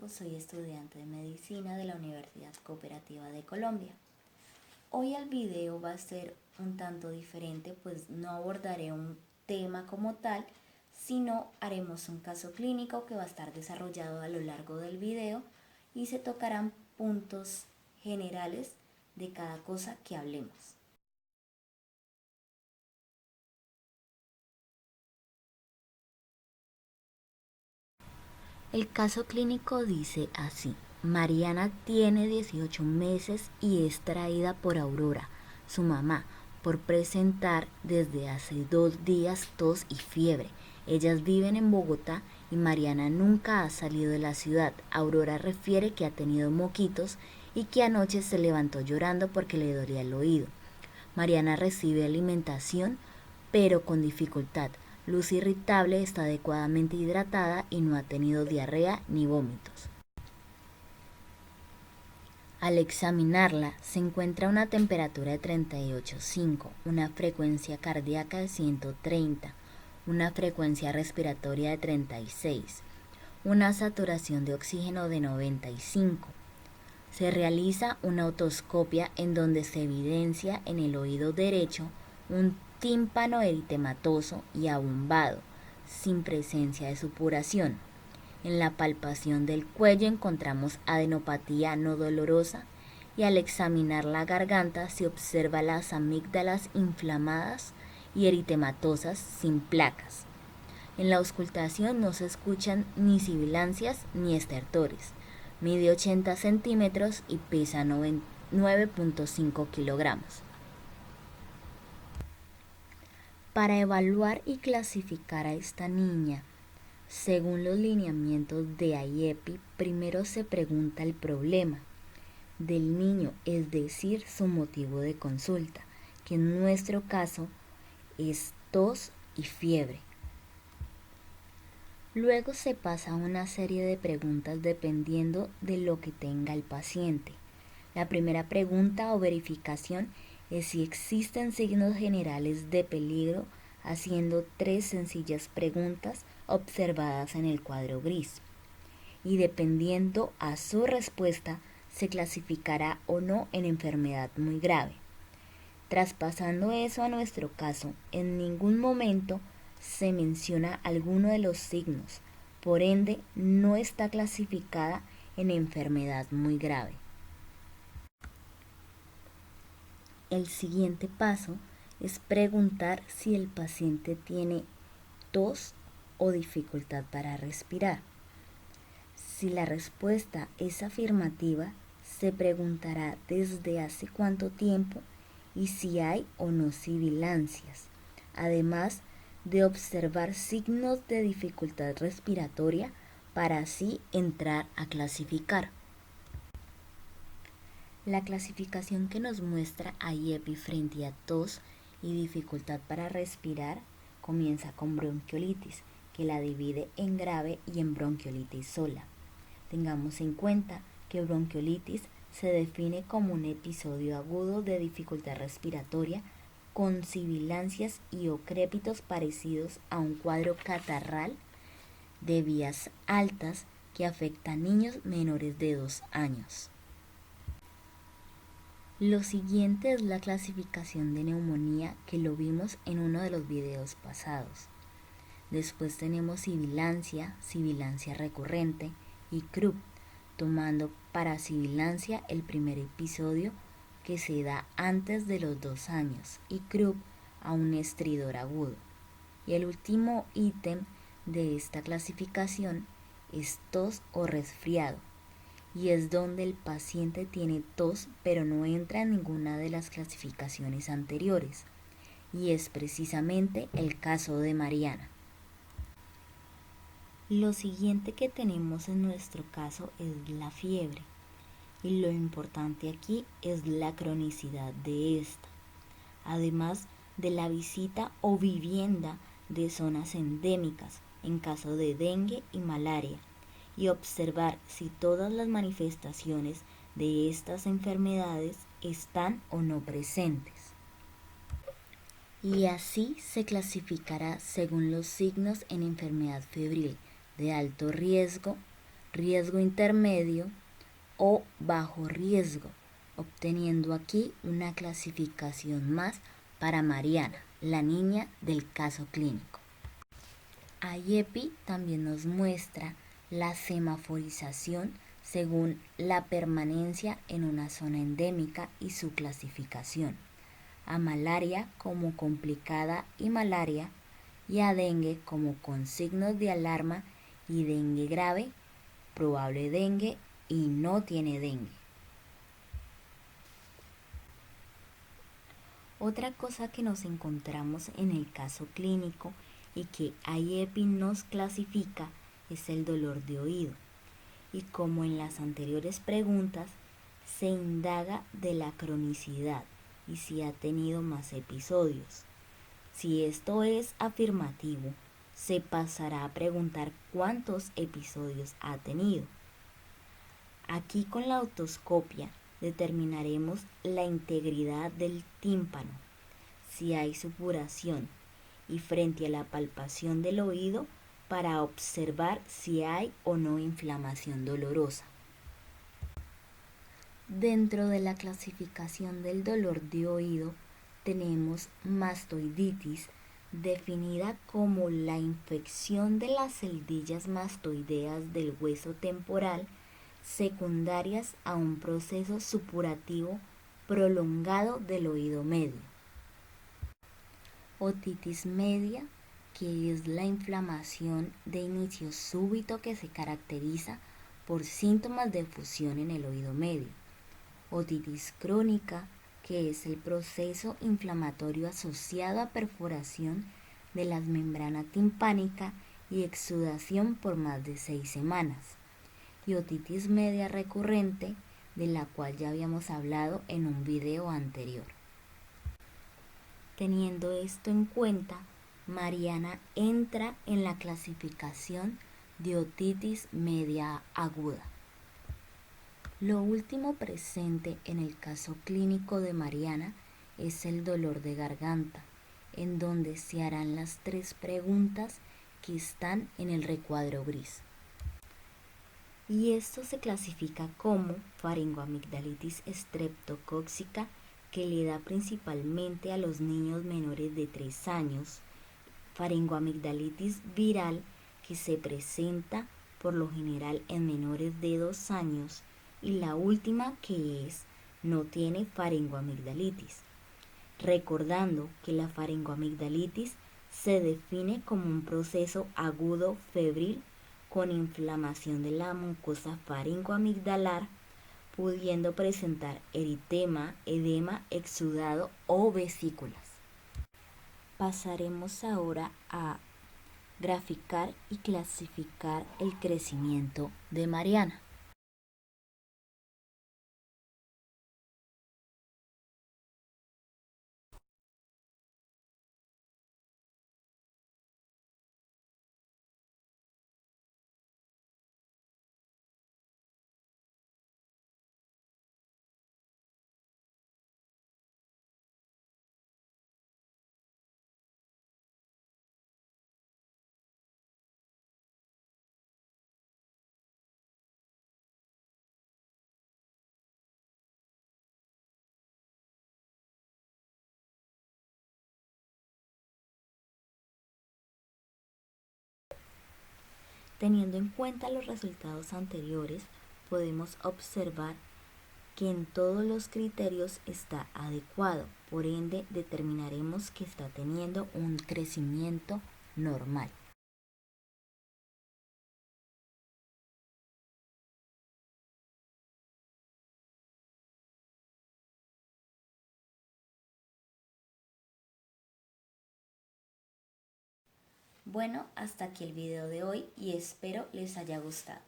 Franco, soy estudiante de medicina de la Universidad Cooperativa de Colombia. Hoy el video va a ser un tanto diferente, pues no abordaré un tema como tal, sino haremos un caso clínico que va a estar desarrollado a lo largo del video y se tocarán puntos generales de cada cosa que hablemos. El caso clínico dice así: Mariana tiene 18 meses y es traída por Aurora, su mamá, por presentar desde hace 2 días tos y fiebre. Ellas viven en Bogotá y Mariana nunca ha salido de la ciudad. Aurora refiere que ha tenido moquitos y que anoche se levantó llorando porque le dolía el oído. Mariana recibe alimentación, pero con dificultad. Luz irritable, está adecuadamente hidratada y no ha tenido diarrea ni vómitos. Al examinarla, se encuentra una temperatura de 38,5, una frecuencia cardíaca de 130, una frecuencia respiratoria de 36, una saturación de oxígeno de 95. Se realiza una otoscopia en donde se evidencia en el oído derecho un tímpano eritematoso y abombado, sin presencia de supuración. En la palpación del cuello encontramos adenopatía no dolorosa y al examinar la garganta se observa las amígdalas inflamadas y eritematosas sin placas. En la auscultación no se escuchan ni sibilancias ni estertores. Mide 80 centímetros y pesa 9,5 kilogramos. Para evaluar y clasificar a esta niña, según los lineamientos de IEPI, primero se pregunta el problema del niño, es decir, su motivo de consulta, que en nuestro caso es tos y fiebre. Luego se pasa a una serie de preguntas dependiendo de lo que tenga el paciente. La primera pregunta o verificación es si existen signos generales de peligro, haciendo 3 sencillas preguntas observadas en el cuadro gris. Y dependiendo a su respuesta, se clasificará o no en enfermedad muy grave. Traspasando eso a nuestro caso, en ningún momento se menciona alguno de los signos, por ende no está clasificada en enfermedad muy grave. El siguiente paso es preguntar si el paciente tiene tos o dificultad para respirar. Si la respuesta es afirmativa, se preguntará desde hace cuánto tiempo y si hay o no sibilancias, además de observar signos de dificultad respiratoria para así entrar a clasificar. La clasificación que nos muestra IEPI frente a tos y dificultad para respirar comienza con bronquiolitis, que la divide en grave y en bronquiolitis sola. Tengamos en cuenta que bronquiolitis se define como un episodio agudo de dificultad respiratoria con sibilancias y o crépitos parecidos a un cuadro catarral de vías altas que afecta a niños menores de 2 años. Lo siguiente es la clasificación de neumonía, que lo vimos en uno de los videos pasados. Después tenemos sibilancia, sibilancia recurrente y CRUP, tomando para sibilancia el primer episodio que se da antes de los 2 años y CRUP a un estridor agudo. Y el último ítem de esta clasificación es tos o resfriado, y es donde el paciente tiene tos pero no entra en ninguna de las clasificaciones anteriores, y es precisamente el caso de Mariana. Lo siguiente que tenemos en nuestro caso es la fiebre, y lo importante aquí es la cronicidad de esta, además de la visita o vivienda de zonas endémicas en caso de dengue y malaria, y observar si todas las manifestaciones de estas enfermedades están o no presentes. Y así se clasificará según los signos en enfermedad febril de alto riesgo, riesgo intermedio o bajo riesgo, obteniendo aquí una clasificación más para Mariana, la niña del caso clínico. IEPI también nos muestra la semaforización según la permanencia en una zona endémica y su clasificación, a malaria como complicada y malaria, y a dengue como con signos de alarma y dengue grave, probable dengue y no tiene dengue. Otra cosa que nos encontramos en el caso clínico y que IEPI nos clasifica es el dolor de oído. Y como en las anteriores preguntas, se indaga de la cronicidad y si ha tenido más episodios. Si esto es afirmativo, se pasará a preguntar cuántos episodios ha tenido. Aquí con la otoscopia determinaremos la integridad del tímpano, si hay supuración, y frente a la palpación del oído para observar si hay o no inflamación dolorosa. Dentro de la clasificación del dolor de oído tenemos mastoiditis, definida como la infección de las celdillas mastoideas del hueso temporal secundarias a un proceso supurativo prolongado del oído medio. Otitis media, que es la inflamación de inicio súbito que se caracteriza por síntomas de fusión en el oído medio. Otitis crónica, que es el proceso inflamatorio asociado a perforación de la membrana timpánica y exudación por más de 6 semanas. Y otitis media recurrente, de la cual ya habíamos hablado en un video anterior. Teniendo esto en cuenta, Mariana entra en la clasificación de otitis media aguda. Lo último presente en el caso clínico de Mariana es el dolor de garganta, en donde se harán las 3 preguntas que están en el recuadro gris. Y esto se clasifica como faringoamigdalitis estreptocóxica, que le da principalmente a los niños menores de 3 años, faringoamigdalitis viral, que se presenta por lo general en menores de 2 años, y la última, que es no tiene faringoamigdalitis, recordando que la faringoamigdalitis se define como un proceso agudo febril con inflamación de la mucosa faringoamigdalar, pudiendo presentar eritema, edema, exudado o vesículas. Pasaremos ahora a graficar y clasificar el crecimiento de Mariana. Teniendo en cuenta los resultados anteriores, podemos observar que en todos los criterios está adecuado, por ende determinaremos que está teniendo un crecimiento normal. Bueno, hasta aquí el video de hoy y espero les haya gustado.